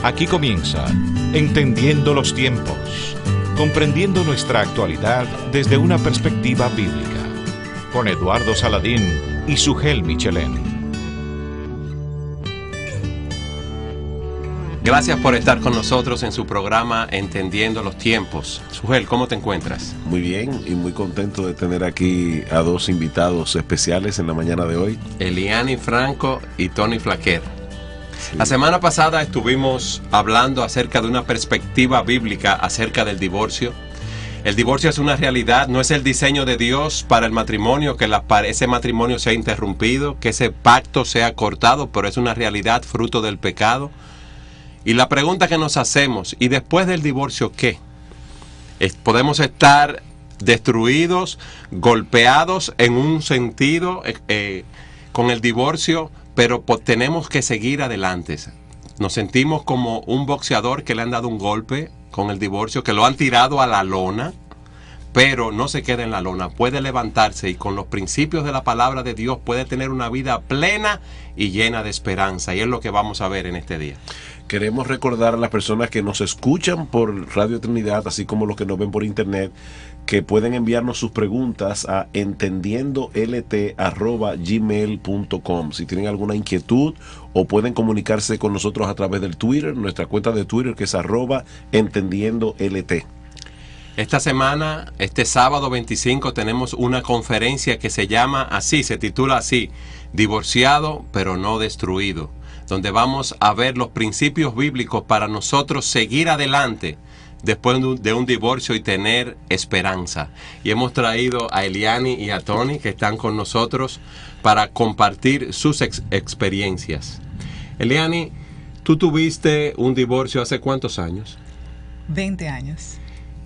Aquí comienza Entendiendo los Tiempos, comprendiendo nuestra actualidad desde una perspectiva bíblica, con Eduardo Saladín y Sugel Michelén. Gracias por estar con nosotros en su programa Entendiendo los Tiempos. Sugel, ¿cómo te encuentras? Muy bien y muy contento de tener aquí a dos invitados especiales en la mañana de hoy. Eliani Franco y Tony Flaquer. Sí. La semana pasada estuvimos hablando acerca de una perspectiva bíblica acerca del divorcio. El divorcio es una realidad, no es el diseño de Dios para el matrimonio, que ese matrimonio sea interrumpido, que ese pacto sea cortado, pero es una realidad fruto del pecado. Y la pregunta que nos hacemos, ¿y después del divorcio qué? ¿Podemos estar destruidos, golpeados en un sentido con el divorcio, pero tenemos que seguir adelante? Nos sentimos como un boxeador que le han dado un golpe con el divorcio, que lo han tirado a la lona, pero no se queda en la lona, puede levantarse y con los principios de la palabra de Dios puede tener una vida plena y llena de esperanza. Y es lo que vamos a ver en este día. Queremos recordar a las personas que nos escuchan por Radio Trinidad, así como los que nos ven por internet, que pueden enviarnos sus preguntas a entendiendolt@gmail.com. Si tienen alguna inquietud o pueden comunicarse con nosotros a través del Twitter, nuestra cuenta de Twitter que es @entendiendolt. Esta semana, este sábado 25, tenemos una conferencia que se llama así, se titula así, Divorciado pero no destruido, donde vamos a ver los principios bíblicos para nosotros seguir adelante después de un divorcio y tener esperanza. Y hemos traído a Eliani y a Tony, que están con nosotros, para compartir sus experiencias. Eliani, tú tuviste un divorcio ¿hace cuántos años? 20 años.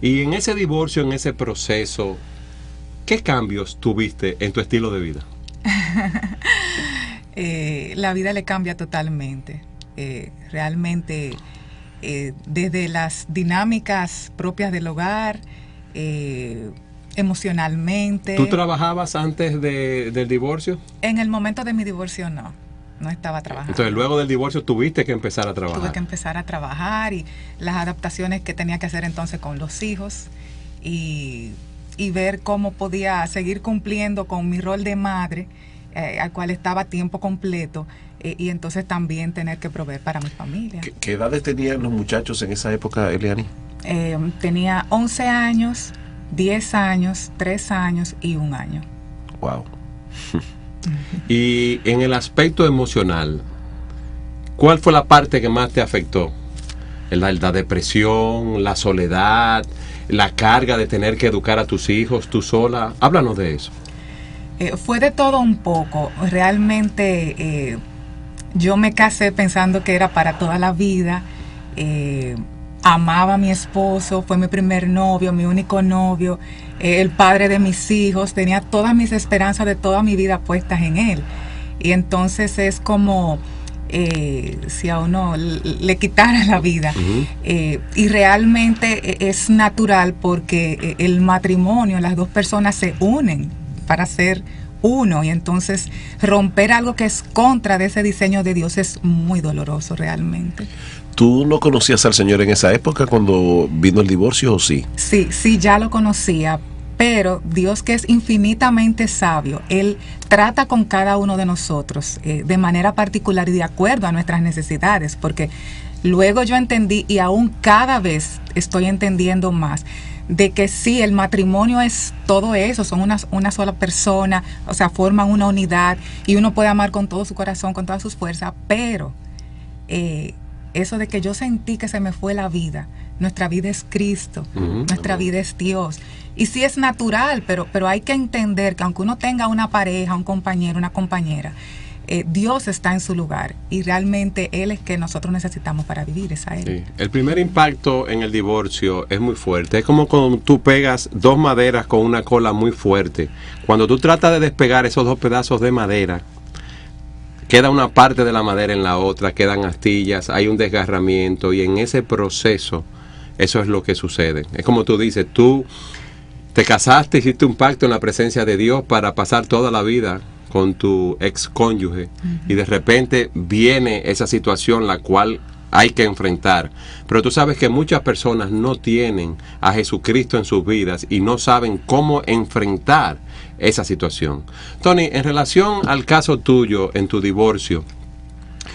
Y en ese divorcio, en ese proceso, ¿qué cambios tuviste en tu estilo de vida? La vida le cambia totalmente. Realmente, desde las dinámicas propias del hogar, emocionalmente. ¿Tú trabajabas antes del divorcio? En el momento de mi divorcio no estaba trabajando. Entonces luego del divorcio tuviste que empezar a trabajar. Tuve que empezar a trabajar y las adaptaciones que tenía que hacer entonces con los hijos y ver cómo podía seguir cumpliendo con mi rol de madre, al cual estaba a tiempo completo, y entonces también tener que proveer para mi familia. ¿Qué edades tenían los muchachos en esa época, Eliani? Tenía 11 años, 10 años, 3 años y 1 año. Wow. Y en el aspecto emocional, ¿cuál fue la parte que más te afectó? La depresión, la soledad, la carga de tener que educar a tus hijos tú sola. Háblanos de eso. Fue de todo un poco. Realmente yo me casé pensando que era para toda la vida. Amaba a mi esposo, fue mi primer novio, mi único novio, el padre de mis hijos, tenía todas mis esperanzas de toda mi vida puestas en él. Y entonces es como si a uno le quitara la vida. Uh-huh. Y realmente es natural porque el matrimonio, las dos personas se unen para ser uno, y entonces romper algo que es contra de ese diseño de Dios es muy doloroso realmente. ¿Tú no conocías al Señor en esa época cuando vino el divorcio o sí? Sí, ya lo conocía, pero Dios, que es infinitamente sabio, Él trata con cada uno de nosotros de manera particular y de acuerdo a nuestras necesidades, porque luego yo entendí, y aún cada vez estoy entendiendo más, de que sí, el matrimonio es todo eso, son una sola persona, o sea, forman una unidad y uno puede amar con todo su corazón, con todas sus fuerzas, pero eso de que yo sentí que se me fue la vida, nuestra vida es Cristo, nuestra vida es Dios, y sí es natural, pero hay que entender que aunque uno tenga una pareja, un compañero, una compañera, Dios está en su lugar y realmente Él es que nosotros necesitamos para vivir, es a Él. Sí. El primer impacto en el divorcio es muy fuerte. Es como cuando tú pegas dos maderas con una cola muy fuerte. Cuando tú tratas de despegar esos dos pedazos de madera, queda una parte de la madera en la otra, quedan astillas, hay un desgarramiento, y en ese proceso eso es lo que sucede. Es como tú dices, tú te casaste, hiciste un pacto en la presencia de Dios para pasar toda la vida con tu ex cónyuge, y de repente viene esa situación la cual hay que enfrentar. Pero tú sabes que muchas personas no tienen a Jesucristo en sus vidas y no saben cómo enfrentar esa situación. Tony, en relación al caso tuyo en tu divorcio,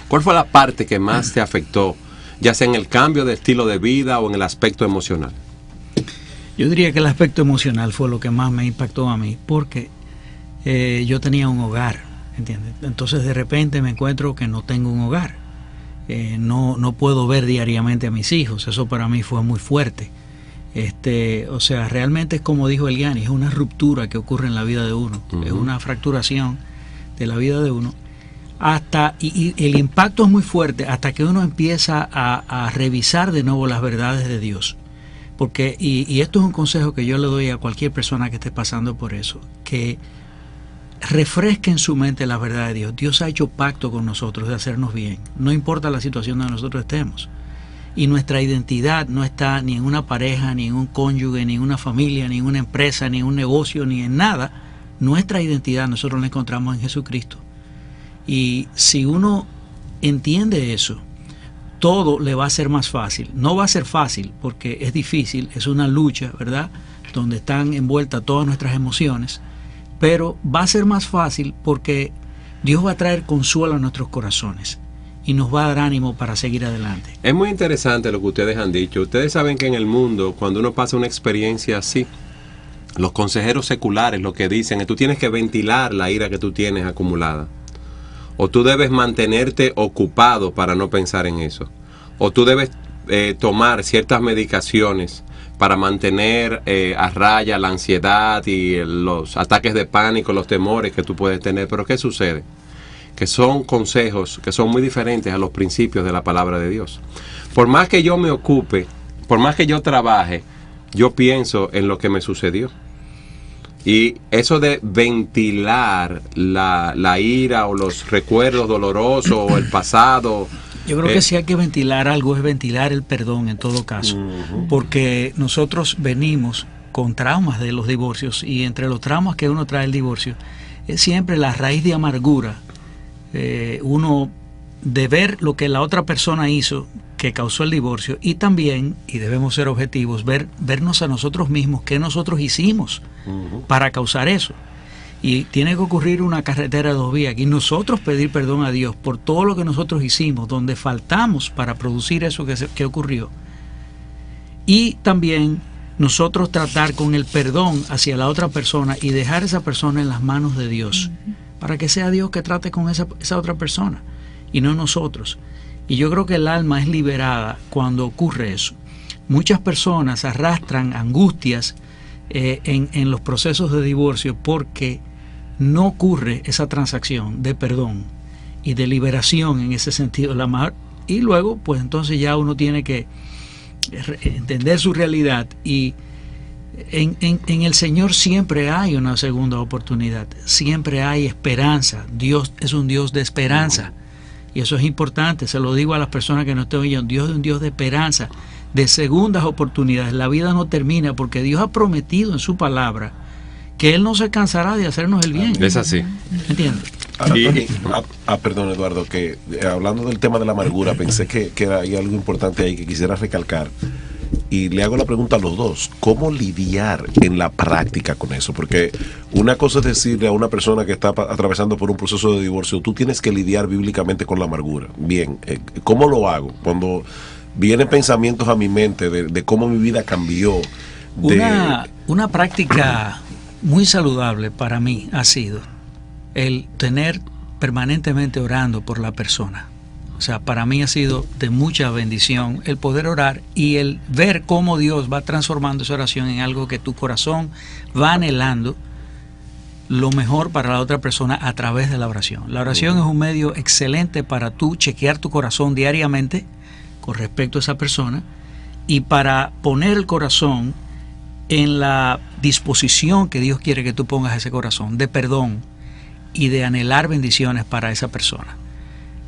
¿cuál fue la parte que más te afectó, ya sea en el cambio de estilo de vida o en el aspecto emocional? Yo diría que el aspecto emocional fue lo que más me impactó a mí, porque yo tenía un hogar, ¿entiendes? Entonces de repente me encuentro que no tengo un hogar. No puedo ver diariamente a mis hijos. Eso para mí fue muy fuerte. O sea, realmente es como dijo Eliani, es una ruptura que ocurre en la vida de uno. Es una fracturación de la vida de uno. Y el impacto es muy fuerte hasta que uno empieza a revisar de nuevo las verdades de Dios. Porque, y esto es un consejo que yo le doy a cualquier persona que esté pasando por eso, que refresque en su mente la verdad de Dios. Dios ha hecho pacto con nosotros de hacernos bien, no importa la situación donde nosotros estemos. Y nuestra identidad no está ni en una pareja, ni en un cónyuge, ni en una familia, ni en una empresa, ni en un negocio, ni en nada. Nuestra identidad nosotros la encontramos en Jesucristo. Y si uno entiende eso, todo le va a ser más fácil. No va a ser fácil porque es difícil, es una lucha, ¿verdad? Donde están envueltas todas nuestras emociones. Pero va a ser más fácil porque Dios va a traer consuelo a nuestros corazones y nos va a dar ánimo para seguir adelante. Es muy interesante lo que ustedes han dicho. Ustedes saben que en el mundo, cuando uno pasa una experiencia así, los consejeros seculares lo que dicen es: tú tienes que ventilar la ira que tú tienes acumulada, o tú debes mantenerte ocupado para no pensar en eso, o tú debes tomar ciertas medicaciones para mantener a raya la ansiedad y los ataques de pánico, los temores que tú puedes tener. Pero ¿qué sucede? Que son consejos que son muy diferentes a los principios de la palabra de Dios. Por más que yo me ocupe, por más que yo trabaje, yo pienso en lo que me sucedió. Y eso de ventilar la ira o los recuerdos dolorosos o el pasado... Yo creo que si hay que ventilar algo es ventilar el perdón en todo caso, porque nosotros venimos con traumas de los divorcios, y entre los traumas que uno trae el divorcio es siempre la raíz de amargura, uno de ver lo que la otra persona hizo que causó el divorcio, y también, y debemos ser objetivos, vernos a nosotros mismos, qué nosotros hicimos para causar eso. Y tiene que ocurrir una carretera de dos vías, y nosotros pedir perdón a Dios por todo lo que nosotros hicimos, donde faltamos para producir eso que ocurrió. Y también nosotros tratar con el perdón hacia la otra persona y dejar a esa persona en las manos de Dios, para que sea Dios que trate con esa otra persona y no nosotros. Y yo creo que el alma es liberada cuando ocurre eso. Muchas personas arrastran angustias en los procesos de divorcio porque no ocurre esa transacción de perdón y de liberación en ese sentido. Y luego, pues entonces ya uno tiene que entender su realidad, y en el Señor siempre hay una segunda oportunidad, siempre hay esperanza. Dios es un Dios de esperanza, y eso es importante. Se lo digo a las personas que no estén oyendo: Dios es un Dios de esperanza, de segundas oportunidades. La vida no termina, porque Dios ha prometido en su palabra que Él no se cansará de hacernos el bien. Es así. ¿Entiendes? Perdón, Eduardo, que hablando del tema de la amargura, pensé que hay algo importante ahí que quisiera recalcar, y le hago la pregunta a los dos: ¿cómo lidiar en la práctica con eso? Porque una cosa es decirle a una persona que está atravesando por un proceso de divorcio: tú tienes que lidiar bíblicamente con la amargura. Bien, ¿cómo lo hago? Cuando vienen pensamientos a mi mente de cómo mi vida cambió. Una práctica muy saludable para mí ha sido el tener permanentemente orando por la persona. O sea, para mí ha sido de mucha bendición el poder orar y el ver cómo Dios va transformando esa oración en algo que tu corazón va anhelando lo mejor para la otra persona a través de la oración. La oración es un medio excelente para tú chequear tu corazón diariamente con respecto a esa persona, y para poner el corazón en la disposición que Dios quiere que tú pongas ese corazón de perdón y de anhelar bendiciones para esa persona.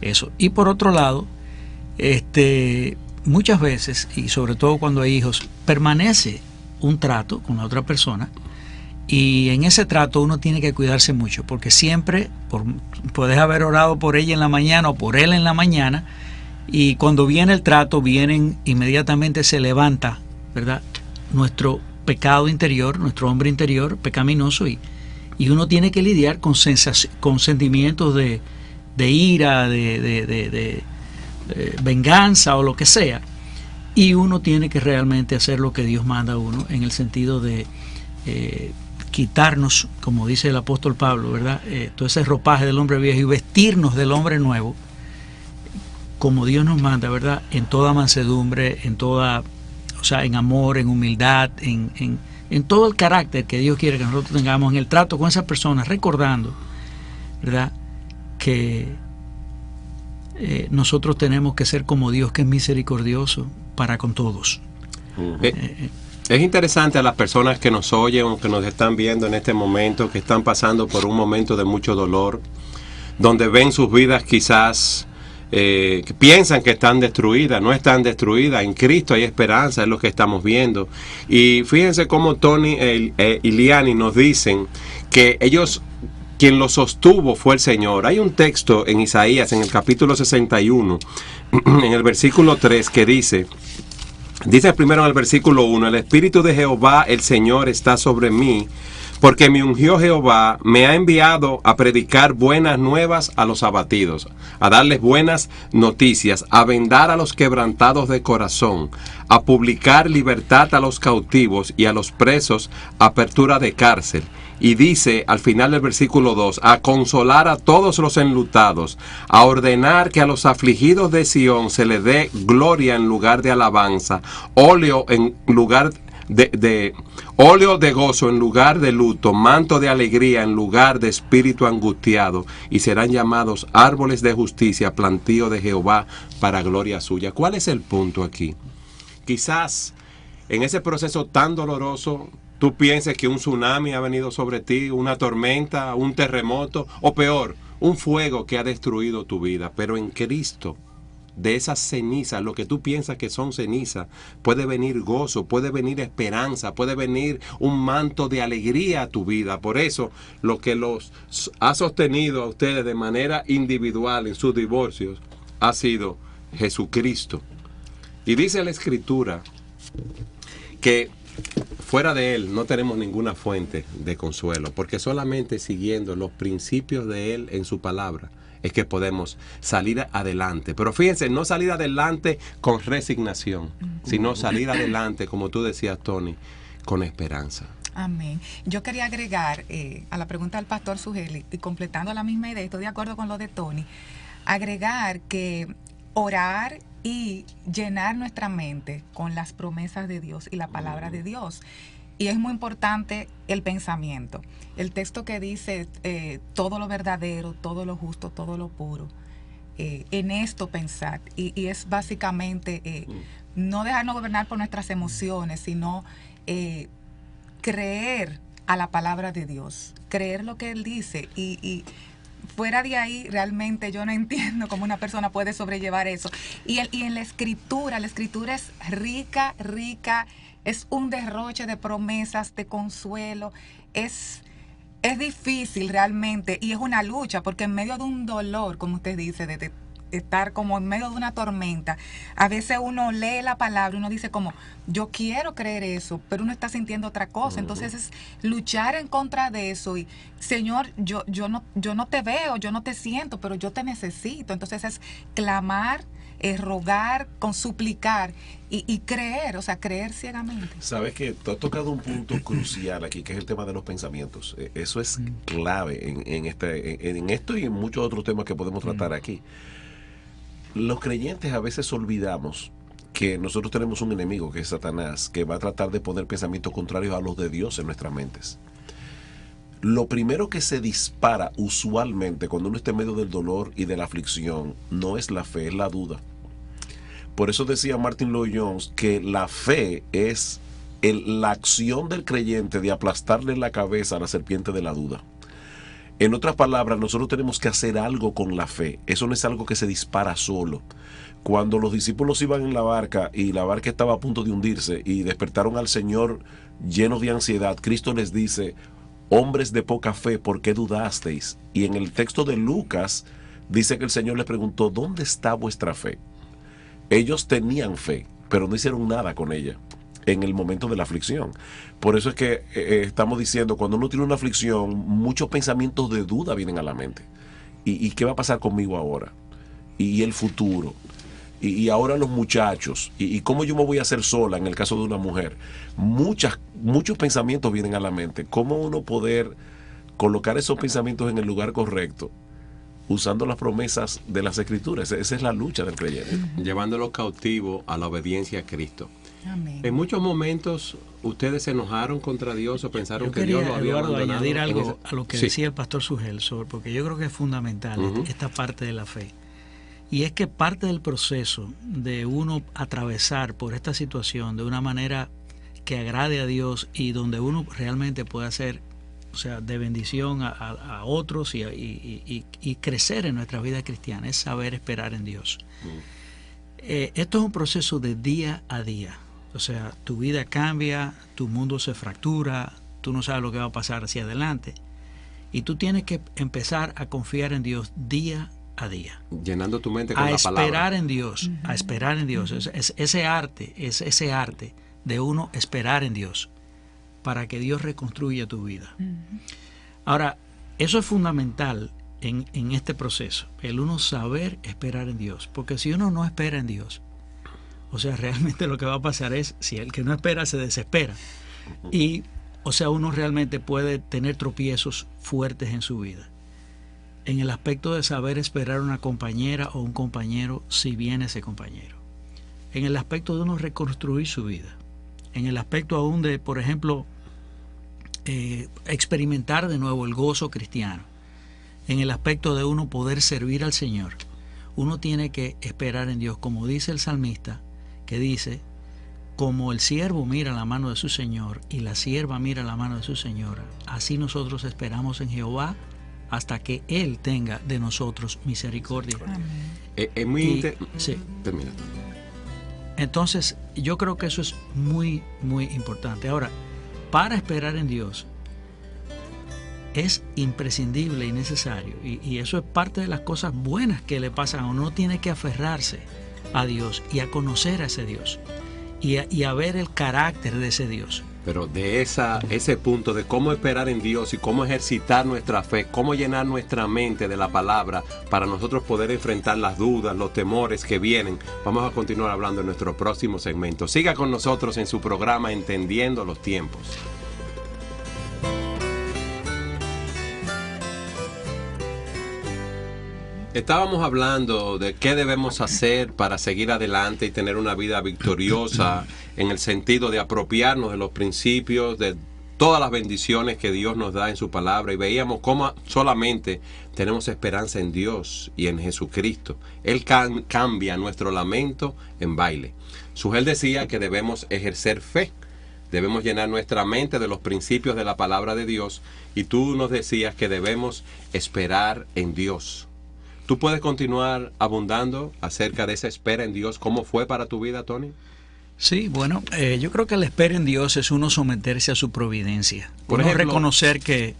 Eso. Y por otro lado, muchas veces, y sobre todo cuando hay hijos, permanece un trato con la otra persona, y en ese trato uno tiene que cuidarse mucho, porque siempre puedes haber orado por ella en la mañana o por él en la mañana, Y cuando viene el trato, inmediatamente se levanta, ¿verdad?, nuestro pecado interior, nuestro hombre interior pecaminoso, y uno tiene que lidiar con sentimientos de ira, de venganza o lo que sea, y uno tiene que realmente hacer lo que Dios manda a uno, en el sentido de quitarnos, como dice el apóstol Pablo, ¿verdad?, todo ese ropaje del hombre viejo y vestirnos del hombre nuevo, como Dios nos manda, ¿verdad?, en toda mansedumbre, en amor, en humildad, en todo el carácter que Dios quiere que nosotros tengamos en el trato con esas personas, recordando, ¿verdad?, que nosotros tenemos que ser como Dios, que es misericordioso para con todos. Es interesante a las personas que nos oyen o que nos están viendo en este momento, que están pasando por un momento de mucho dolor, donde ven sus vidas quizás que piensan que están destruidas. No están destruidas, en Cristo hay esperanza, es lo que estamos viendo. Y fíjense cómo Tony y Liani nos dicen que ellos, quien los sostuvo fue el Señor. Hay un texto en Isaías, en el capítulo 61, en el versículo 3, que dice primero en el versículo 1, el Espíritu de Jehová, el Señor, está sobre mí, porque me ungió Jehová, me ha enviado a predicar buenas nuevas a los abatidos, a darles buenas noticias, a vendar a los quebrantados de corazón, a publicar libertad a los cautivos y a los presos apertura de cárcel. Y dice al final del versículo 2, a consolar a todos los enlutados, a ordenar que a los afligidos de Sión se le dé gloria en lugar de alabanza, óleo en lugar óleo de gozo en lugar de luto, manto de alegría en lugar de espíritu angustiado, y serán llamados árboles de justicia, plantío de Jehová para gloria suya. ¿Cuál es el punto aquí? Quizás en ese proceso tan doloroso tú pienses que un tsunami ha venido sobre ti, una tormenta, un terremoto, o peor, un fuego que ha destruido tu vida. Pero en Cristo, de esas cenizas, lo que tú piensas que son cenizas, puede venir gozo, puede venir esperanza, puede venir un manto de alegría a tu vida. Por eso, lo que los ha sostenido a ustedes de manera individual en sus divorcios ha sido Jesucristo. Y dice la Escritura que fuera de Él no tenemos ninguna fuente de consuelo, porque solamente siguiendo los principios de Él en su palabra es que podemos salir adelante. Pero fíjense, no salir adelante con resignación, sino salir adelante, como tú decías, Tony, con esperanza. Amén. Yo quería agregar a la pregunta del pastor Sugeli, y completando la misma idea, estoy de acuerdo con lo de Tony, agregar que orar y llenar nuestra mente con las promesas de Dios y la palabra de Dios. Y es muy importante el pensamiento. El texto que dice todo lo verdadero, todo lo justo, todo lo puro, en esto pensar. Y es básicamente no dejarnos gobernar por nuestras emociones, sino creer a la palabra de Dios, creer lo que Él dice. Y fuera de ahí, realmente yo no entiendo cómo una persona puede sobrellevar eso. Y en la escritura es rica, es un derroche de promesas, de consuelo. Es difícil realmente, y es una lucha, porque en medio de un dolor, como usted dice, de estar como en medio de una tormenta, a veces uno lee la palabra y uno dice como, yo quiero creer eso, pero uno está sintiendo otra cosa. Entonces es luchar en contra de eso y, Señor, yo no te veo, yo no te siento, pero yo te necesito. Entonces es clamar, rogar, con suplicar y creer, o sea, creer ciegamente. Sabes que tú has tocado un punto crucial aquí, que es el tema de los pensamientos. Eso es clave en esto y en muchos otros temas que podemos tratar aquí. Los creyentes a veces olvidamos que nosotros tenemos un enemigo, que es Satanás, que va a tratar de poner pensamientos contrarios a los de Dios en nuestras mentes. Lo primero que se dispara usualmente cuando uno está en medio del dolor y de la aflicción no es la fe, es la duda. Por eso decía Martin Lloyd-Jones que la fe es la acción del creyente de aplastarle la cabeza a la serpiente de la duda. En otras palabras, nosotros tenemos que hacer algo con la fe. Eso no es algo que se dispara solo. Cuando los discípulos iban en la barca y la barca estaba a punto de hundirse y despertaron al Señor llenos de ansiedad, Cristo les dice: hombres de poca fe, ¿por qué dudasteis? Y en el texto de Lucas dice que el Señor les preguntó: ¿dónde está vuestra fe? Ellos tenían fe, pero no hicieron nada con ella en el momento de la aflicción. Por eso es que estamos diciendo, cuando uno tiene una aflicción, muchos pensamientos de duda vienen a la mente. ¿Y qué va a pasar conmigo ahora? Y el futuro. Y ahora los muchachos. Y cómo yo me voy a hacer sola en el caso de una mujer. Muchos pensamientos vienen a la mente. ¿Cómo uno poder colocar esos pensamientos en el lugar correcto? Usando las promesas de las Escrituras. Esa es la lucha del creyente. Llevándolo cautivo a la obediencia a Cristo. Amén. En muchos momentos ustedes se enojaron contra Dios o pensaron que Dios lo había Eduardo, abandonado. añadir algo a lo que Sí. decía el pastor Sugel, porque yo creo que es fundamental esta parte de la fe. Y es que parte del proceso de uno atravesar por esta situación de una manera que agrade a Dios y donde uno realmente pueda hacer, o sea, de bendición a otros y crecer en nuestra vida cristiana, es saber esperar en Dios. Esto es un proceso de día a día. O sea, tu vida cambia, tu mundo se fractura, tú no sabes lo que va a pasar hacia adelante. Y tú tienes que empezar a confiar en Dios día a día. Llenando tu mente con A la palabra. esperar en Dios, a esperar en Dios. Es ese arte de uno esperar en Dios para que Dios reconstruya tu vida. Ahora, eso es fundamental en este proceso, el uno saber esperar en Dios, porque si uno no espera en Dios, o sea, realmente lo que va a pasar es, si el que no espera se desespera, y, o sea, uno realmente puede tener tropiezos fuertes en su vida. En el aspecto de saber esperar a una compañera o un compañero si viene ese compañero. En el aspecto de uno reconstruir su vida. En el aspecto aún de, por ejemplo, experimentar de nuevo el gozo cristiano. En el aspecto de uno poder servir al Señor. Uno tiene que esperar en Dios, como dice el salmista, que dice, como el siervo mira la mano de su Señor y la sierva mira la mano de su señora, así nosotros esperamos en Jehová hasta que Él tenga de nosotros misericordia. Es muy sí. Termina. Entonces, yo creo que eso es muy, muy importante. Ahora, para esperar en Dios, es imprescindible y necesario, y eso es parte de las cosas buenas que le pasan a uno. Uno tiene que aferrarse a Dios y a conocer a ese Dios y a ver el carácter de ese Dios. Pero de ese punto de cómo esperar en Dios y cómo ejercitar nuestra fe, cómo llenar nuestra mente de la palabra para nosotros poder enfrentar las dudas, los temores que vienen, vamos a continuar hablando en nuestro próximo segmento. Siga con nosotros en su programa Entendiendo los Tiempos. Estábamos hablando de qué debemos hacer para seguir adelante y tener una vida victoriosa en el sentido de apropiarnos de los principios, de todas las bendiciones que Dios nos da en su palabra, y veíamos cómo solamente tenemos esperanza en Dios y en Jesucristo. Él cambia nuestro lamento en baile. Sugel decía que debemos ejercer fe, debemos llenar nuestra mente de los principios de la palabra de Dios, y tú nos decías que debemos esperar en Dios. ¿Tú puedes continuar abundando acerca de esa espera en Dios? ¿Cómo fue para tu vida, Tony? Sí, bueno, yo creo que la espera en Dios es uno someterse a su providencia. Por uno ejemplo, reconocer que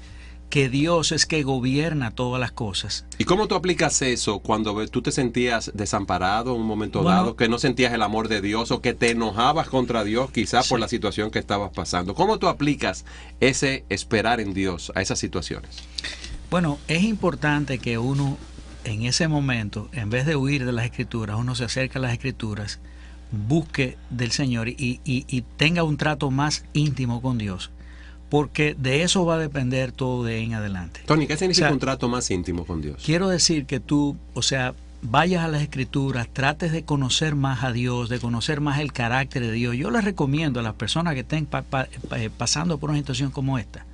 Dios es que gobierna todas las cosas. ¿Y cómo tú aplicas eso cuando tú te sentías desamparado en un momento Bueno, dado, que no sentías el amor de Dios o que te enojabas contra Dios quizás sí, por la situación que estabas pasando? ¿Cómo tú aplicas ese esperar en Dios a esas situaciones? Bueno, es importante que uno en ese momento, en vez de huir de las Escrituras, uno se acerca a las Escrituras, busque del Señor y tenga un trato más íntimo con Dios, porque de eso va a depender todo de ahí en adelante. Tony, ¿qué significa O sea, un trato más íntimo con Dios? Quiero decir que tú, o sea, vayas a las Escrituras, trates de conocer más a Dios, de conocer más el carácter de Dios. Yo les recomiendo a las personas que estén pasando por una situación como esta,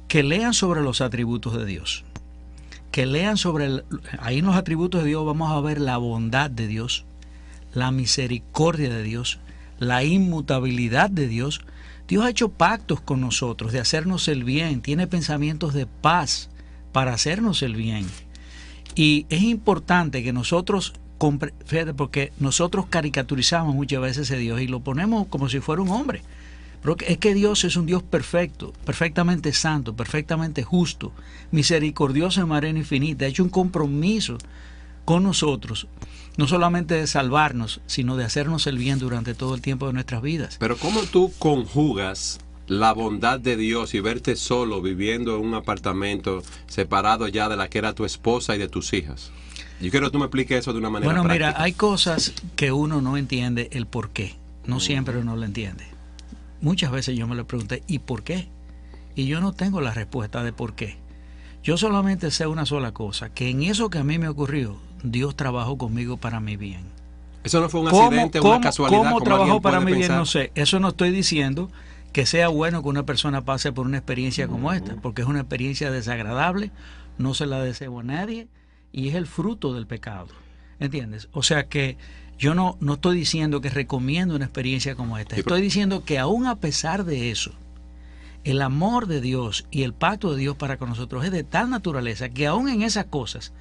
que lean sobre los atributos de Dios. Que lean sobre, ahí en los atributos de Dios vamos a ver la bondad de Dios, la misericordia de Dios, la inmutabilidad de Dios. Dios ha hecho pactos con nosotros de hacernos el bien, tiene pensamientos de paz para hacernos el bien. Y es importante que nosotros, fíjate, porque nosotros caricaturizamos muchas veces a Dios y lo ponemos como si fuera un hombre. Pero es que Dios es un Dios perfecto, perfectamente santo, perfectamente justo, misericordioso en manera infinita. Ha hecho un compromiso con nosotros, no solamente de salvarnos, sino de hacernos el bien durante todo el tiempo de nuestras vidas. Pero ¿cómo tú conjugas la bondad de Dios y verte solo viviendo en un apartamento separado ya de la que era tu esposa y de tus hijas? Yo quiero que tú me expliques eso de una manera Bueno, práctica. mira, hay cosas que uno no entiende el por qué. No siempre uno lo entiende. Muchas veces yo me lo pregunté, ¿y por qué? Y yo no tengo la respuesta de por qué. Yo solamente sé una sola cosa, que en eso que a mí me ocurrió, Dios trabajó conmigo para mi bien. Eso no fue un accidente, una casualidad. ¿Cómo como trabajó alguien para puede mi bien? pensar. No sé. Eso no estoy diciendo que sea bueno que una persona pase por una experiencia como esta, porque es una experiencia desagradable, no se la deseo a nadie y es el fruto del pecado. ¿Entiendes? O sea que yo no estoy diciendo que recomiendo una experiencia como esta. Estoy diciendo que aún a pesar de eso, el amor de Dios y el pacto de Dios para con nosotros es de tal naturaleza que aún en esas cosas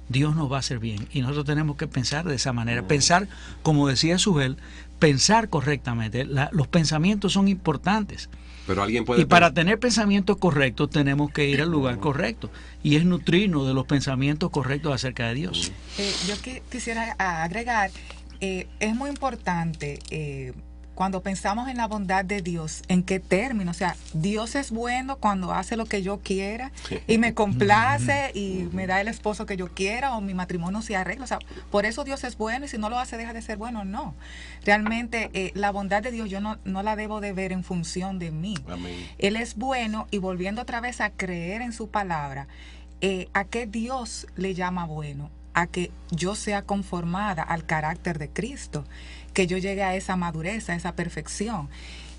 Dios nos va a hacer bien. Y nosotros tenemos que pensar de esa manera. Pensar, como decía Sujel, pensar correctamente. Los pensamientos son importantes. Pero alguien puede Y para tener pensamientos correctos tenemos que ir al lugar correcto. Y es nutrirnos de los pensamientos correctos acerca de Dios. Yo quisiera agregar, es muy importante cuando pensamos en la bondad de Dios, ¿en qué términos? O sea, Dios es bueno cuando hace lo que yo quiera y me complace y me da el esposo que yo quiera o mi matrimonio se arregla. O sea, por eso Dios es bueno y si no lo hace deja de ser bueno. No. Realmente la bondad de Dios yo no la debo de ver en función de mí. Amén. Él es bueno y volviendo otra vez a creer en su palabra, ¿a qué Dios le llama bueno? A que yo sea conformada al carácter de Cristo, que yo llegue a esa madurez, a esa perfección.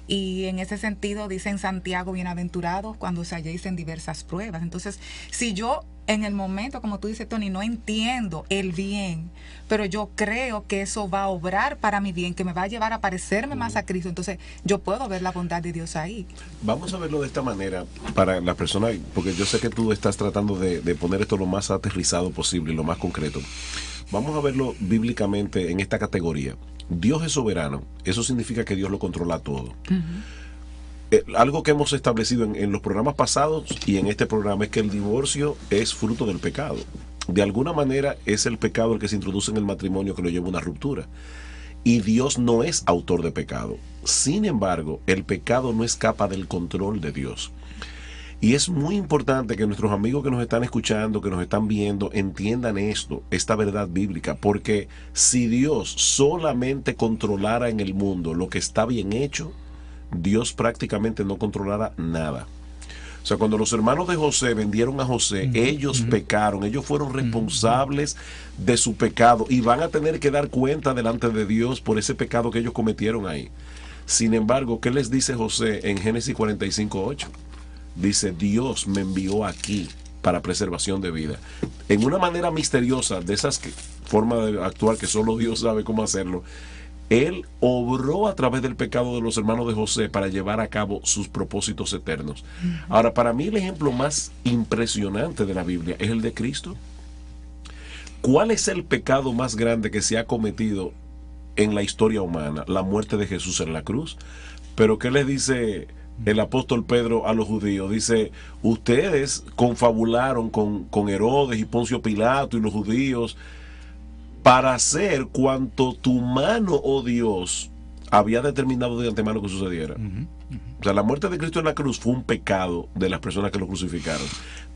Y en ese sentido dice en Santiago, bienaventurados cuando os halléis en diversas pruebas. Entonces, si yo en el momento, como tú dices, Tony, no entiendo el bien, pero yo creo que eso va a obrar para mi bien, que me va a llevar a parecerme más a Cristo, entonces yo puedo ver la bondad de Dios ahí. Vamos a verlo de esta manera para las personas, porque yo sé que tú estás tratando de poner esto lo más aterrizado posible y lo más concreto. Vamos a verlo bíblicamente en esta categoría. Dios es soberano, eso significa que Dios lo controla todo. Algo que hemos establecido en los programas pasados y en este programa es que el divorcio es fruto del pecado. De alguna manera es el pecado el que se introduce en el matrimonio que lo lleva a una ruptura. Y Dios no es autor de pecado. Sin embargo, el pecado no escapa del control de Dios. Y es muy importante que nuestros amigos que nos están escuchando, que nos están viendo, entiendan esto, esta verdad bíblica, porque si Dios solamente controlara en el mundo lo que está bien hecho, Dios prácticamente no controlara nada. O sea, cuando los hermanos de José vendieron a José, ellos pecaron, ellos fueron responsables de su pecado y van a tener que dar cuenta delante de Dios por ese pecado que ellos cometieron ahí. Sin embargo, ¿qué les dice José en Génesis 45:8? Dice, Dios me envió aquí para preservación de vida. En una manera misteriosa, de esas formas de actuar que solo Dios sabe cómo hacerlo, Él obró a través del pecado de los hermanos de José para llevar a cabo sus propósitos eternos. Ahora, para mí el ejemplo más impresionante de la Biblia es el de Cristo. ¿Cuál es el pecado más grande que se ha cometido en la historia humana? La muerte de Jesús en la cruz. Pero ¿qué les dice el apóstol Pedro a los judíos? Dice, ustedes confabularon con Herodes y Poncio Pilato y los judíos para hacer cuanto tu mano, oh Dios, había determinado de antemano que sucediera. O sea, la muerte de Cristo en la cruz fue un pecado de las personas que lo crucificaron,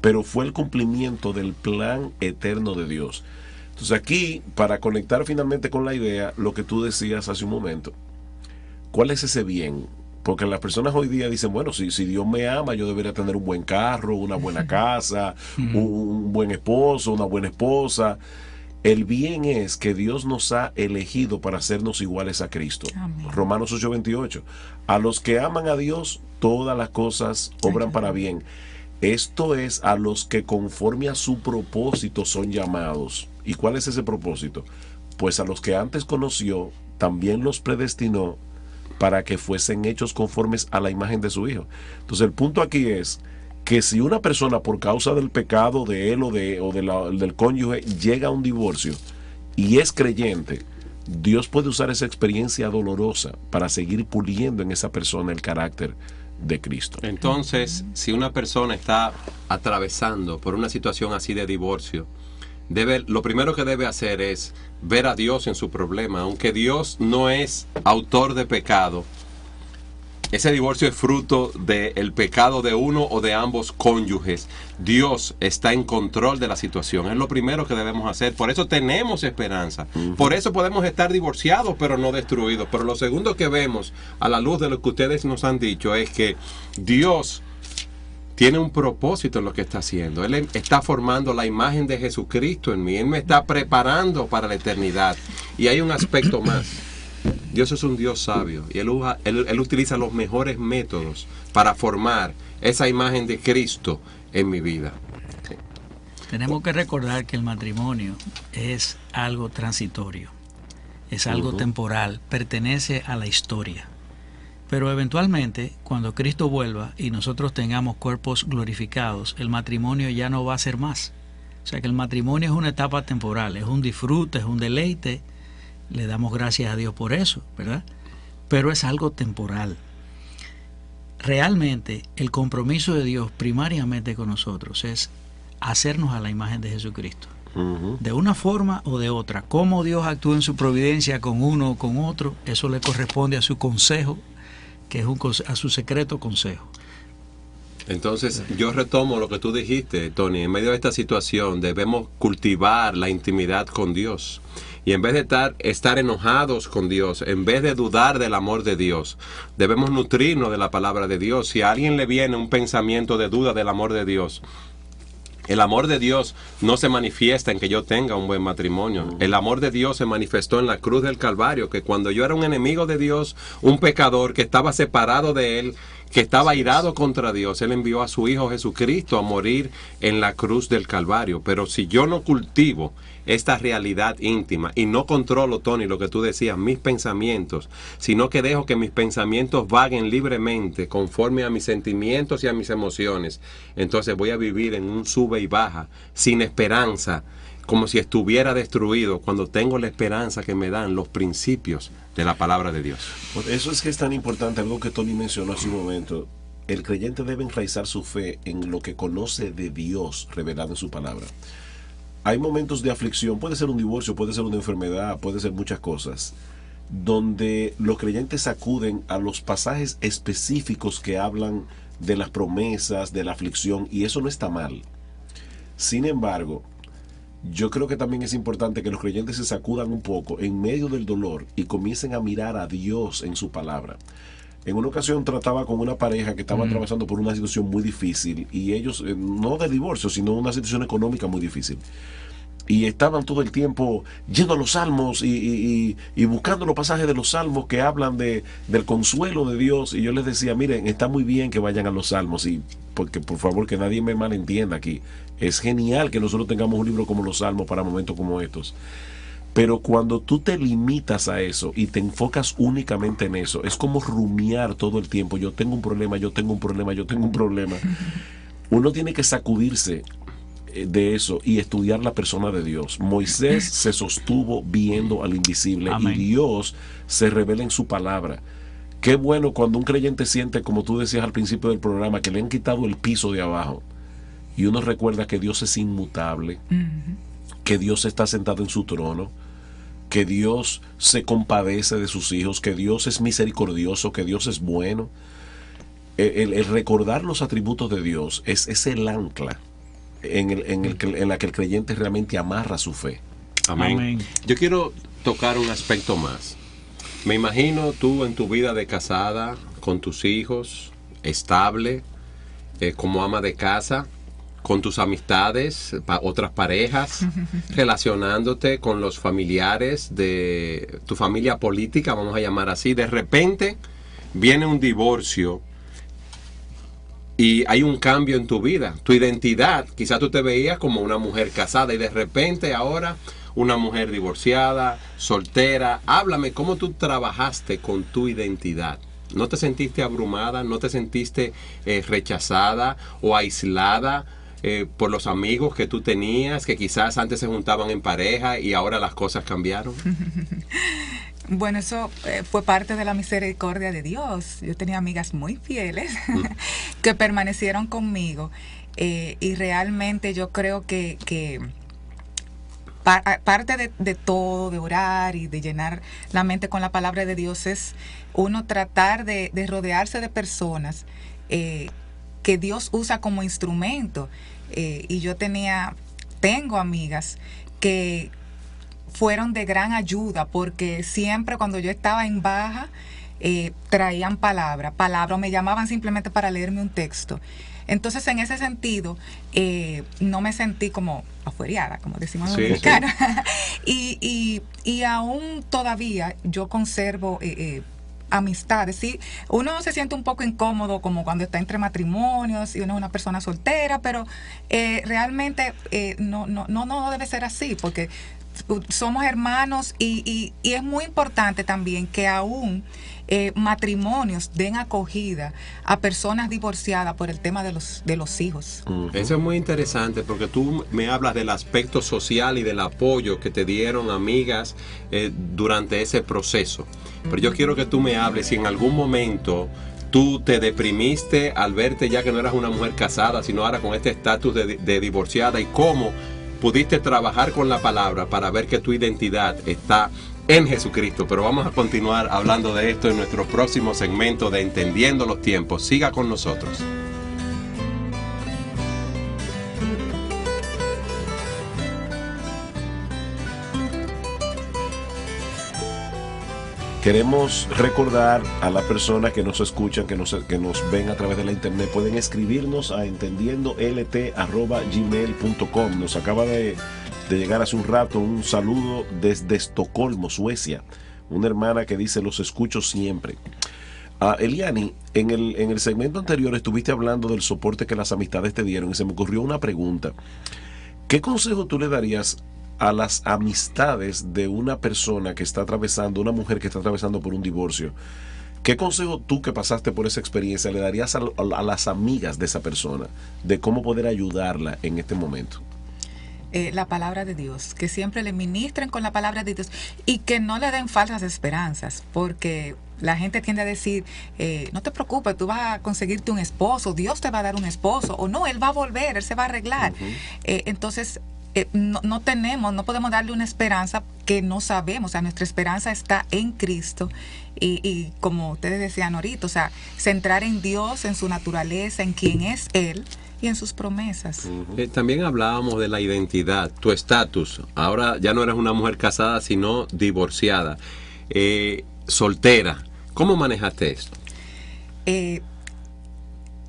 pero fue el cumplimiento del plan eterno de Dios. Entonces aquí, para conectar finalmente con la idea, lo que tú decías hace un momento, ¿cuál es ese bien? Porque las personas hoy día dicen, bueno, si Dios me ama, yo debería tener un buen carro, una buena casa, un buen esposo, una buena esposa. El bien es que Dios nos ha elegido para hacernos iguales a Cristo. Amén. Romanos 8:28. A los que aman a Dios, todas las cosas obran para bien. Esto es a los que conforme a su propósito son llamados. ¿Y cuál es ese propósito? Pues a los que antes conoció, también los predestinó para que fuesen hechos conformes a la imagen de su Hijo. Entonces el punto aquí es que si una persona por causa del pecado de él o del cónyuge llega a un divorcio y es creyente, Dios puede usar esa experiencia dolorosa para seguir puliendo en esa persona el carácter de Cristo. Entonces, si una persona está atravesando por una situación así de divorcio, lo primero que debe hacer es ver a Dios en su problema. Aunque Dios no es autor de pecado, ese divorcio es fruto del pecado de uno o de ambos cónyuges. Dios está en control de la situación. Es lo primero que debemos hacer. Por eso tenemos esperanza. Por eso podemos estar divorciados, pero no destruidos. Pero lo segundo que vemos, a la luz de lo que ustedes nos han dicho, es que Dios tiene un propósito en lo que está haciendo. Él está formando la imagen de Jesucristo en mí. Él me está preparando para la eternidad. Y hay un aspecto más. Dios es un Dios sabio y él utiliza los mejores métodos para formar esa imagen de Cristo en mi vida. Sí. Tenemos que recordar que el matrimonio es algo transitorio, es algo temporal, pertenece a la historia. Pero eventualmente, cuando Cristo vuelva y nosotros tengamos cuerpos glorificados, el matrimonio ya no va a ser más. O sea que el matrimonio es una etapa temporal, es un disfrute, es un deleite. Le damos gracias a Dios por eso, ¿verdad? Pero es algo temporal. Realmente el compromiso de Dios primariamente con nosotros es hacernos a la imagen de Jesucristo. De una forma o de otra. Cómo Dios actúa en su providencia con uno o con otro, eso le corresponde a su consejo, que es a su secreto consejo. Entonces, yo retomo lo que tú dijiste, Tony. En medio de esta situación debemos cultivar la intimidad con Dios. Y en vez de estar enojados con Dios, en vez de dudar del amor de Dios, debemos nutrirnos de la palabra de Dios. Si a alguien le viene un pensamiento de duda del amor de Dios, el amor de Dios no se manifiesta en que yo tenga un buen matrimonio. El amor de Dios se manifestó en la cruz del Calvario, que cuando yo era un enemigo de Dios, un pecador que estaba separado de Él, que estaba irado contra Dios, Él envió a su Hijo Jesucristo a morir en la cruz del Calvario. Pero si yo no cultivo esta realidad íntima y no controlo, Tony, lo que tú decías, mis pensamientos, sino que dejo que mis pensamientos vaguen libremente conforme a mis sentimientos y a mis emociones, entonces voy a vivir en un sube y baja, sin esperanza, como si estuviera destruido, cuando tengo la esperanza que me dan los principios de la palabra de Dios. Por eso es que es tan importante algo que Tony mencionó hace un momento. El creyente debe enraizar su fe en lo que conoce de Dios revelado en su palabra. Hay momentos de aflicción, puede ser un divorcio, puede ser una enfermedad, puede ser muchas cosas, donde los creyentes acuden a los pasajes específicos que hablan de las promesas, de la aflicción, y eso no está mal. Sin embargo, yo creo que también es importante que los creyentes se sacudan un poco en medio del dolor y comiencen a mirar a Dios en su palabra. En una ocasión trataba con una pareja que estaba atravesando por una situación muy difícil, y ellos, no de divorcio, sino una situación económica muy difícil. Y estaban todo el tiempo yendo a los salmos y buscando los pasajes de los salmos que hablan del consuelo de Dios. Y yo les decía, miren, está muy bien que vayan a los salmos, y porque por favor que nadie me malentienda aquí. Es genial que nosotros tengamos un libro como los salmos para momentos como estos. Pero cuando tú te limitas a eso y te enfocas únicamente en eso, es como rumiar todo el tiempo. Yo tengo un problema, yo tengo un problema, yo tengo un problema. Uno tiene que sacudirse de eso y estudiar la persona de Dios. Moisés se sostuvo viendo al invisible. Amén. Y Dios se revela en su palabra. Qué bueno cuando un creyente siente, como tú decías al principio del programa, que le han quitado el piso de abajo, y uno recuerda que Dios es inmutable, que Dios está sentado en su trono, que Dios se compadece de sus hijos, que Dios es misericordioso, que Dios es bueno. El recordar los atributos de Dios es el ancla en la que el creyente realmente amarra su fe. Amén. Amén. Yo quiero tocar un aspecto más. Me imagino tú en tu vida de casada, con tus hijos, estable, como ama de casa, con tus amistades, otras parejas, relacionándote con los familiares de tu familia política, vamos a llamar así. De repente viene un divorcio y hay un cambio en tu vida, tu identidad. Quizás tú te veías como una mujer casada y de repente ahora una mujer divorciada, soltera. Háblame, ¿cómo tú trabajaste con tu identidad? ¿No te sentiste abrumada? ¿No te sentiste rechazada o aislada por los amigos que tú tenías, que quizás antes se juntaban en pareja y ahora las cosas cambiaron? Bueno, eso fue parte de la misericordia de Dios. Yo tenía amigas muy fieles que permanecieron conmigo, y realmente yo creo que parte de todo, de orar y de llenar la mente con la palabra de Dios, es uno tratar de rodearse de personas que Dios usa como instrumento. Y yo tengo amigas que fueron de gran ayuda, porque siempre cuando yo estaba en baja, traían palabra, me llamaban simplemente para leerme un texto. Entonces, en ese sentido, no me sentí como afueriada, como decimos en dominicano. Sí. y aún todavía yo conservo amistades, ¿sí? Uno se siente un poco incómodo como cuando está entre matrimonios y uno es una persona soltera, pero realmente no debe ser así, porque somos hermanos y es muy importante también que aún matrimonios den acogida a personas divorciadas por el tema de los hijos. Eso es muy interesante, porque tú me hablas del aspecto social y del apoyo que te dieron amigas durante ese proceso. Pero yo quiero que tú me hables si en algún momento tú te deprimiste al verte ya que no eras una mujer casada, sino ahora con este estatus de divorciada, y cómo pudiste trabajar con la palabra para ver que tu identidad está en Jesucristo. Pero vamos a continuar hablando de esto en nuestro próximo segmento de Entendiendo los Tiempos. Siga con nosotros. Queremos recordar a la persona que nos escuchan, que nos ven a través de la internet, pueden escribirnos a entendiendolt@gmail.com. Nos acaba de llegar hace un rato un saludo desde Estocolmo, Suecia. Una hermana que dice: los escucho siempre. Eliani, en el segmento anterior estuviste hablando del soporte que las amistades te dieron y se me ocurrió una pregunta. ¿Qué consejo tú le darías a las amistades de una persona que está atravesando, una mujer que está atravesando por un divorcio? ¿Qué consejo tú, que pasaste por esa experiencia, le darías a las amigas de esa persona de cómo poder ayudarla en este momento? La palabra de Dios, que siempre le ministren con la palabra de Dios y que no le den falsas esperanzas, porque la gente tiende a decir, no te preocupes, tú vas a conseguirte un esposo, Dios te va a dar un esposo, o no, Él va a volver, Él se va a arreglar. Entonces, no podemos darle una esperanza que no sabemos. O sea, nuestra esperanza está en Cristo y como ustedes decían ahorita, o sea, centrar en Dios, en su naturaleza, en quién es Él y en sus promesas. También hablábamos de la identidad, tu estatus. Ahora ya no eres una mujer casada, sino divorciada, soltera. ¿Cómo manejaste esto?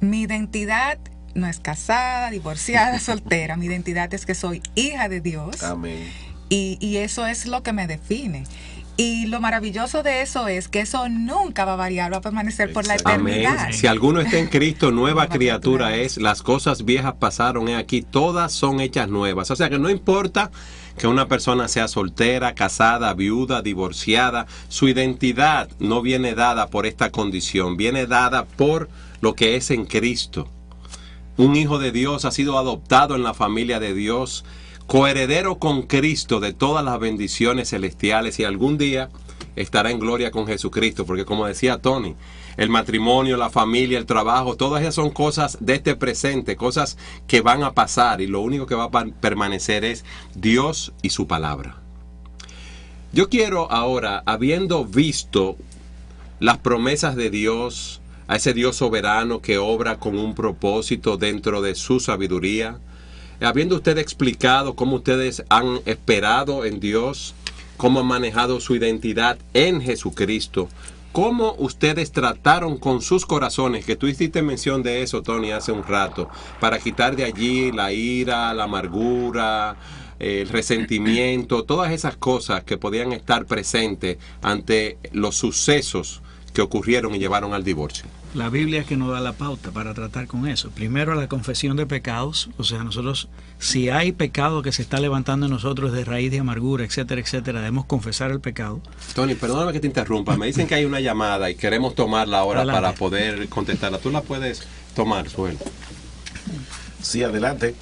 Mi identidad no es casada, divorciada, soltera. Mi identidad es que soy hija de Dios. Amén. Y eso es lo que me define. Y lo maravilloso de eso es que eso nunca va a variar, va a permanecer por la eternidad. Amén. Si alguno está en Cristo, nueva criatura es. Las cosas viejas pasaron, aquí, todas son hechas nuevas. O sea que no importa que una persona sea soltera, casada, viuda, divorciada, su identidad no viene dada por esta condición, viene dada por lo que es en Cristo. Un hijo de Dios ha sido adoptado en la familia de Dios, coheredero con Cristo de todas las bendiciones celestiales, y algún día estará en gloria con Jesucristo, porque como decía Tony, el matrimonio, la familia, el trabajo, todas esas son cosas de este presente, cosas que van a pasar, y lo único que va a permanecer es Dios y su palabra. Yo quiero ahora, habiendo visto las promesas de Dios, a ese Dios soberano que obra con un propósito dentro de su sabiduría, habiendo usted explicado cómo ustedes han esperado en Dios, cómo han manejado su identidad en Jesucristo, cómo ustedes trataron con sus corazones, que tú hiciste mención de eso, Tony, hace un rato, para quitar de allí la ira, la amargura, el resentimiento, todas esas cosas que podían estar presentes ante los sucesos que ocurrieron y llevaron al divorcio. La Biblia es que nos da la pauta para tratar con eso. Primero, la confesión de pecados. O sea, nosotros, si hay pecado que se está levantando en nosotros de raíz de amargura, etcétera, etcétera, debemos confesar el pecado. Tony, perdóname que te interrumpa. Me dicen que hay una llamada y queremos tomarla ahora. Adelante. Para poder contestarla. ¿Tú la puedes tomar, Suel? Sí, adelante.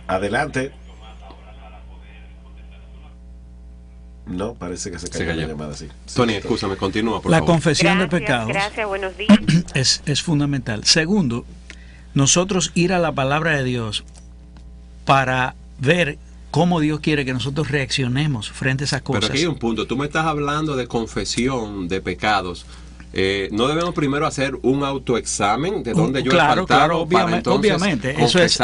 Adelante. No, parece que se cayó la llamada, sí. Tony, escúchame, continúa, por favor. La confesión de pecados. Gracias, buenos días. Es fundamental. Segundo, nosotros ir a la palabra de Dios para ver cómo Dios quiere que nosotros reaccionemos frente a esas cosas. Pero aquí hay un punto. Tú me estás hablando de confesión de pecados. ¿No debemos primero hacer un autoexamen de dónde yo he faltado? Claro, obviamente. Eso es,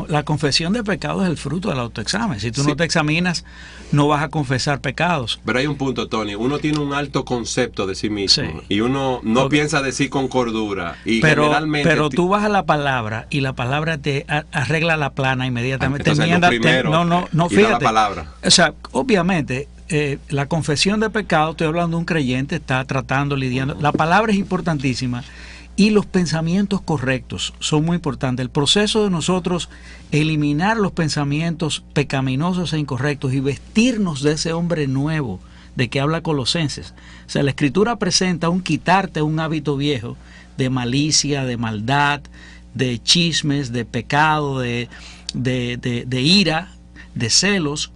la confesión de pecados es el fruto del autoexamen. Si tú no te examinas, no vas a confesar pecados. Pero hay un punto, Tony. Uno tiene un alto concepto de sí mismo, Sí. y uno no piensa de sí con cordura. Y generalmente, pero tú vas a la palabra y la palabra te arregla la plana inmediatamente. Entonces, lo primero, no, ir a la fíjate. palabra. O sea, obviamente, la confesión de pecado, estoy hablando de un creyente, está tratando, lidiando. La palabra es importantísima y los pensamientos correctos son muy importantes. El proceso de nosotros eliminar los pensamientos pecaminosos e incorrectos y vestirnos de ese hombre nuevo de que habla Colosenses. O sea, la Escritura presenta un quitarte un hábito viejo de malicia, de maldad, de chismes, de pecado, de ira, de celos,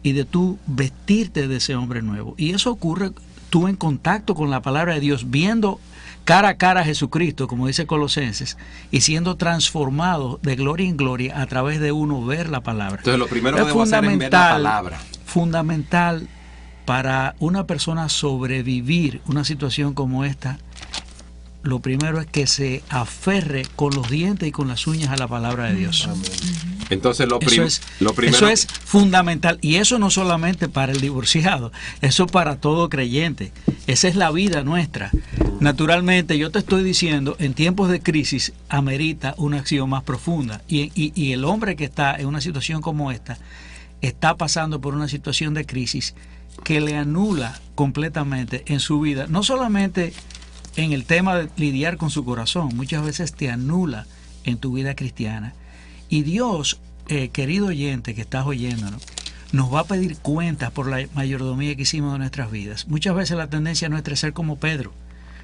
y de tú vestirte de ese hombre nuevo. Y eso ocurre tú en contacto con la palabra de Dios, viendo cara a cara a Jesucristo, como dice Colosenses, y siendo transformado de gloria en gloria a través de uno ver la palabra. Entonces lo primero que debo hacer es ver la palabra. Fundamental para una persona sobrevivir una situación como esta, lo primero es que se aferre con los dientes y con las uñas a la palabra de Dios. Entonces lo primero... Eso es fundamental, y eso no solamente para el divorciado, eso para todo creyente. Esa es la vida nuestra. Naturalmente, yo te estoy diciendo, en tiempos de crisis amerita una acción más profunda, y el hombre que está en una situación como esta está pasando por una situación de crisis que le anula completamente en su vida, no solamente en el tema de lidiar con su corazón, muchas veces te anula en tu vida cristiana. Y Dios, querido oyente que estás oyéndonos, nos va a pedir cuentas por la mayordomía que hicimos de nuestras vidas. Muchas veces la tendencia nuestra es ser como Pedro.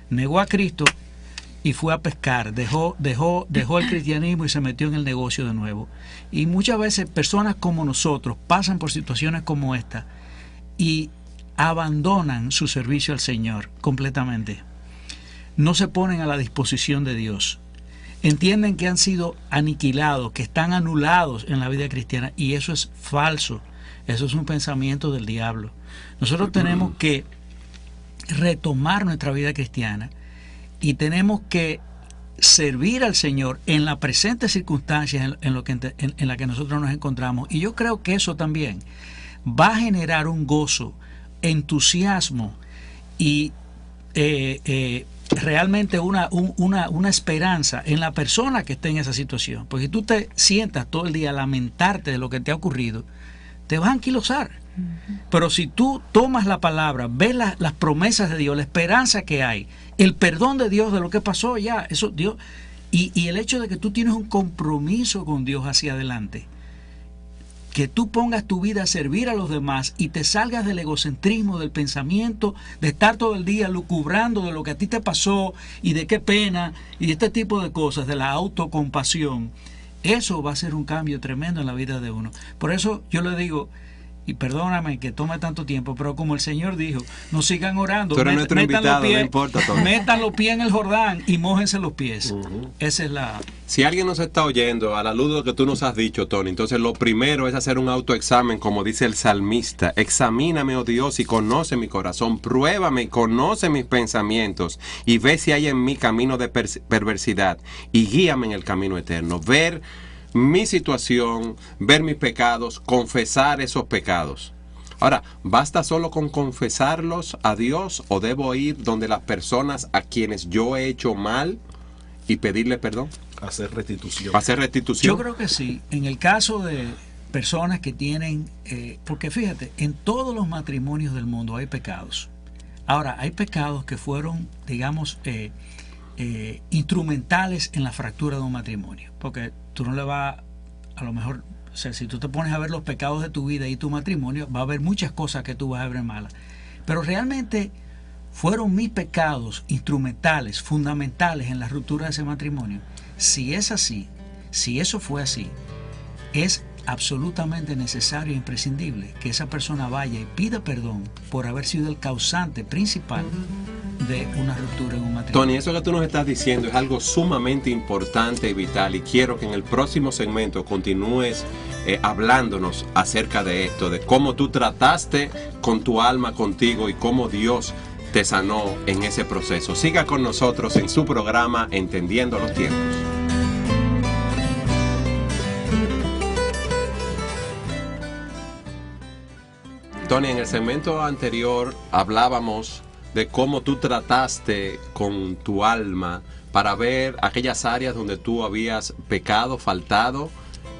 Negó a Cristo y fue a pescar, dejó el cristianismo y se metió en el negocio de nuevo. Y muchas veces personas como nosotros pasan por situaciones como esta y abandonan su servicio al Señor completamente. No se ponen a la disposición de Dios. Entienden que han sido aniquilados, que están anulados en la vida cristiana, y eso es falso. Eso es un pensamiento del diablo. Nosotros tenemos que retomar nuestra vida cristiana y tenemos que servir al Señor en la presente circunstancia en la que nosotros nos encontramos. Y yo creo que eso también va a generar un gozo, entusiasmo y realmente una esperanza en la persona que esté en esa situación. Porque si tú te sientas todo el día a lamentarte de lo que te ha ocurrido, te vas a anquilosar. Pero si tú tomas la palabra, ves las promesas de Dios, la esperanza que hay, el perdón de Dios de lo que pasó ya, eso Dios, y el hecho de que tú tienes un compromiso con Dios hacia adelante, que tú pongas tu vida a servir a los demás y te salgas del egocentrismo, del pensamiento, de estar todo el día lucubrando de lo que a ti te pasó y de qué pena y de este tipo de cosas, de la autocompasión. Eso va a ser un cambio tremendo en la vida de uno. Por eso yo le digo, y perdóname que tome tanto tiempo, pero como el Señor dijo, no sigan orando, metan los pies en el Jordán y mójense los pies. Esa es la... Si alguien nos está oyendo, a la luz de lo que tú nos has dicho, Tony, entonces lo primero es hacer un autoexamen, como dice el salmista. Examíname, oh Dios, y conoce mi corazón. Pruébame y conoce mis pensamientos, y ve si hay en mí camino de perversidad, y guíame en el camino eterno. Ver mi situación, ver mis pecados, confesar esos pecados. Ahora, ¿basta solo con confesarlos a Dios, o debo ir donde las personas a quienes yo he hecho mal y pedirle perdón? Hacer restitución. Hacer restitución. Yo creo que sí. En el caso de personas que tienen, porque fíjate, en todos los matrimonios del mundo hay pecados. Ahora, hay pecados que fueron, digamos, instrumentales en la fractura de un matrimonio, porque tú no le vas, a lo mejor, o sea, si tú te pones a ver los pecados de tu vida y tu matrimonio, va a haber muchas cosas que tú vas a ver malas, pero realmente fueron mis pecados instrumentales, fundamentales en la ruptura de ese matrimonio. Si es así, si eso fue así, es absolutamente necesario e imprescindible que esa persona vaya y pida perdón por haber sido el causante principal de una ruptura en un matrimonio. Tony, eso que tú nos estás diciendo es algo sumamente importante y vital, y quiero que en el próximo segmento continúes hablándonos acerca de esto, de cómo tú trataste con tu alma contigo y cómo Dios te sanó en ese proceso. Siga con nosotros en su programa Entendiendo los Tiempos. Tony, en el segmento anterior hablábamos de cómo tú trataste con tu alma para ver aquellas áreas donde tú habías pecado, faltado,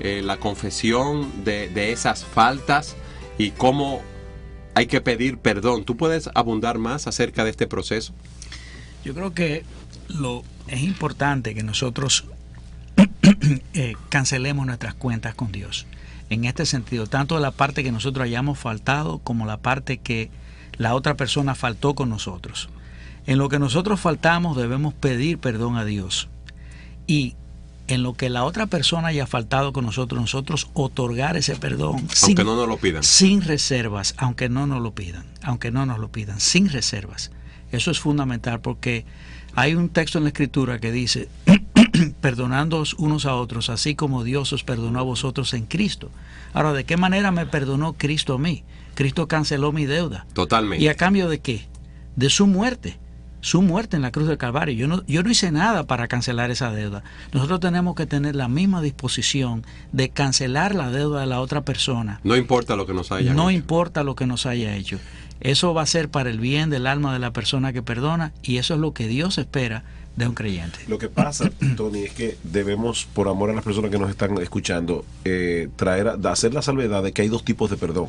la confesión de esas faltas y cómo hay que pedir perdón. ¿Tú puedes abundar más acerca de este proceso? Yo creo que es importante que nosotros cancelemos nuestras cuentas con Dios. En este sentido, tanto de la parte que nosotros hayamos faltado como la parte que la otra persona faltó con nosotros. En lo que nosotros faltamos debemos pedir perdón a Dios. Y en lo que la otra persona haya faltado con nosotros otorgar ese perdón. Aunque no nos lo pidan. Sin reservas, aunque no nos lo pidan, sin reservas. Eso es fundamental porque hay un texto en la Escritura que dice, perdonándoos unos a otros, así como Dios os perdonó a vosotros en Cristo. Ahora, ¿de qué manera me perdonó Cristo a mí? Cristo canceló mi deuda. Totalmente. ¿Y a cambio de qué? De su muerte en la cruz del Calvario. Yo no hice nada para cancelar esa deuda. Nosotros tenemos que tener la misma disposición de cancelar la deuda de la otra persona. No importa lo que nos haya hecho. No importa lo que nos haya hecho. Eso va a ser para el bien del alma de la persona que perdona, y eso es lo que Dios espera de un creyente. Lo que pasa, Tony, es que debemos, por amor a las personas que nos están escuchando, hacer la salvedad de que hay dos tipos de perdón.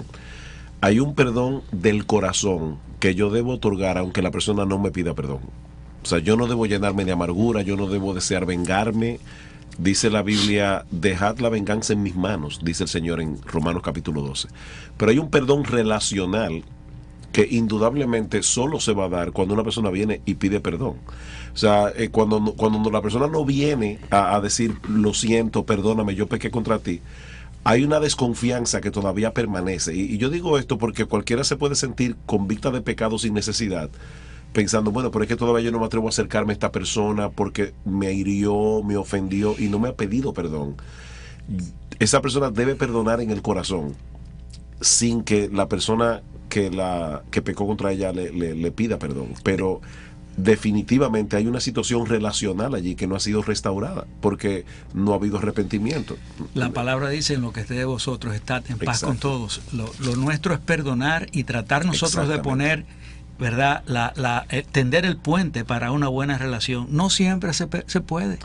Hay un perdón del corazón que yo debo otorgar aunque la persona no me pida perdón. O sea, yo no debo llenarme de amargura, yo no debo desear vengarme. Dice la Biblia, dejad la venganza en mis manos, dice el Señor en Romanos capítulo 12. Pero hay un perdón relacional que indudablemente solo se va a dar cuando una persona viene y pide perdón. O sea, cuando la persona no viene a decir, lo siento, perdóname, yo pequé contra ti, hay una desconfianza que todavía permanece. Y yo digo esto porque cualquiera se puede sentir convicta de pecado sin necesidad, pensando, bueno, pero es que todavía yo no me atrevo a acercarme a esta persona porque me hirió, me ofendió y no me ha pedido perdón. Esa persona debe perdonar en el corazón sin que la persona que pecó contra ella le pida perdón. Pero definitivamente hay una situación relacional allí que no ha sido restaurada porque no ha habido arrepentimiento. La palabra dice, en lo que esté de vosotros, estad en paz. Exacto. Con todos. Lo nuestro es perdonar y tratar nosotros de poner, ¿verdad?, tender el puente para una buena relación. No siempre se puede,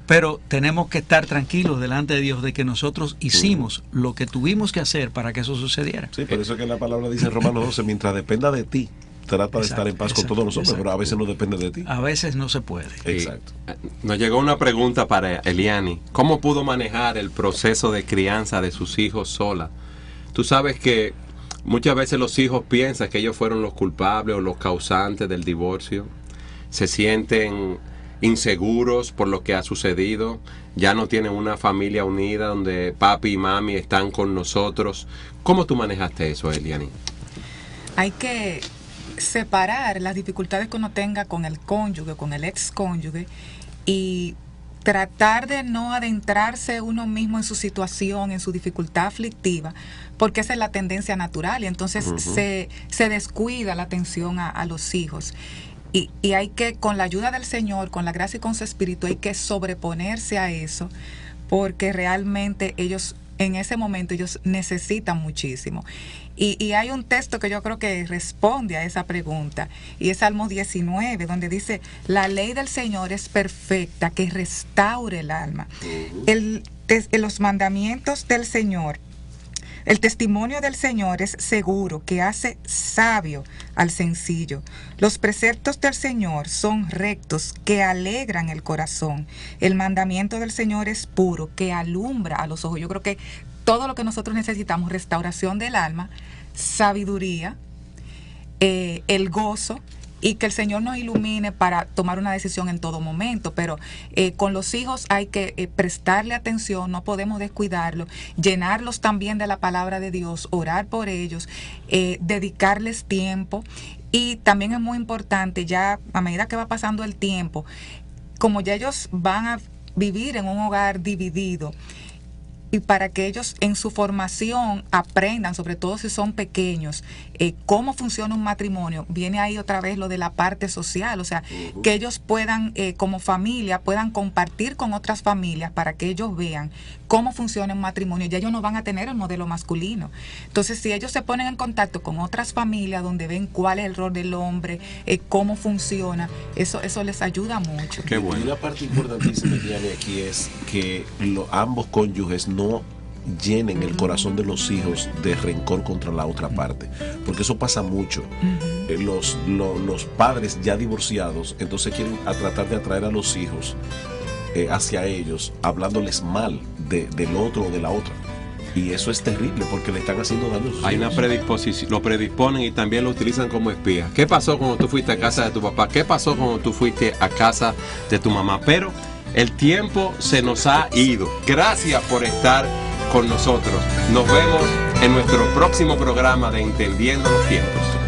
pero tenemos que estar tranquilos delante de Dios de que nosotros hicimos lo que tuvimos que hacer para que eso sucediera. Sí, por eso es que la palabra dice en Romanos 12, mientras dependa de ti, trata de estar en paz con todos los hombres, pero a veces no depende de ti. A veces no se puede. Exacto. Nos llegó una pregunta para Eliani. ¿Cómo pudo manejar el proceso de crianza de sus hijos sola? Tú sabes que muchas veces los hijos piensan que ellos fueron los culpables o los causantes del divorcio. Se sienten inseguros por lo que ha sucedido. Ya no tienen una familia unida donde papi y mami están con nosotros. ¿Cómo tú manejaste eso, Eliani? Hay que separar las dificultades que uno tenga con el cónyuge, con el ex cónyuge, y tratar de no adentrarse uno mismo en su situación, en su dificultad aflictiva, porque esa es la tendencia natural y entonces se descuida la atención a los hijos. Y hay que, con la ayuda del Señor, con la gracia y con su Espíritu, hay que sobreponerse a eso, porque realmente ellos, en ese momento, ellos necesitan muchísimo. Y hay un texto que yo creo que responde a esa pregunta, y es Salmos 19, donde dice, la ley del Señor es perfecta, que restaure el alma. Los mandamientos del Señor, el testimonio del Señor es seguro, que hace sabio al sencillo. Los preceptos del Señor son rectos, que alegran el corazón. El mandamiento del Señor es puro, que alumbra a los ojos. Yo creo que todo lo que nosotros necesitamos, restauración del alma, sabiduría, el gozo y que el Señor nos ilumine para tomar una decisión en todo momento, pero con los hijos hay que prestarle atención, no podemos descuidarlos, llenarlos también de la palabra de Dios, orar por ellos, dedicarles tiempo. Y también es muy importante, ya a medida que va pasando el tiempo, como ya ellos van a vivir en un hogar dividido, y para que ellos en su formación aprendan, sobre todo si son pequeños, cómo funciona un matrimonio, viene ahí otra vez lo de la parte social, o sea, que ellos puedan, como familia, puedan compartir con otras familias para que ellos vean cómo funciona un matrimonio. Ya ellos no van a tener el modelo masculino. Entonces, si ellos se ponen en contacto con otras familias donde ven cuál es el rol del hombre, cómo funciona, eso les ayuda mucho. Qué bueno. Y una parte importantísima que hay aquí es que ambos cónyuges no llenen el corazón de los hijos de rencor contra la otra parte, porque eso pasa mucho. Los padres ya divorciados entonces quieren tratar de atraer a los hijos hacia ellos, hablándoles mal del otro o de la otra, y eso es terrible porque le están haciendo daño a sus Hay hijos. una predisposición, lo predisponen y también lo utilizan como espía. ¿Qué pasó cuando tú fuiste a casa de tu papá? ¿Qué pasó cuando tú fuiste a casa de tu mamá? Pero el tiempo se nos ha ido. Gracias por estar con nosotros. Nos vemos en nuestro próximo programa de Entendiendo los Tiempos.